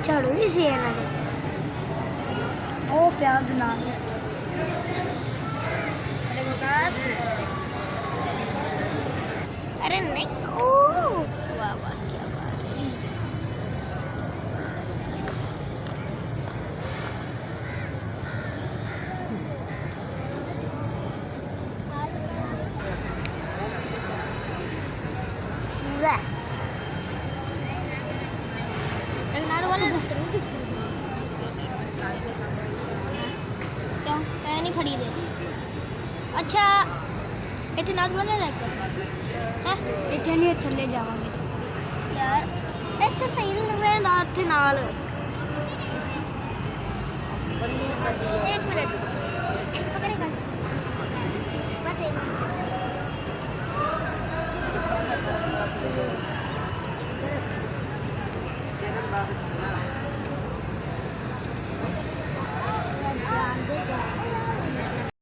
ਝਾੜੂ ਵੀ ਸੀ ਇਹਨਾਂ ਦੇ ਉਹ ਪਿਆਰ ਦੇ ਨਾਲ अरे नहीं ओ वाह वाह क्या बात है पूरा एक नाद वाला ना क्यों मैं नहीं खड़ी दे अच्छा इतने नाद वाला लेकर ਇੱਥੇ ਨਹੀਂ ਥੱਲੇ ਜਾਵਾਂਗੇ ਯਾਰ ਇੱਥੇ ਸਹੀ ਰਹਿੰਦਾ ਇੱਥੇ ਨਾਲ ਇੱਕ ਮਿੰਟ ਪਕੜੇ ਕਰ ਬਸ ਇੱਕ ਮਿੰਟ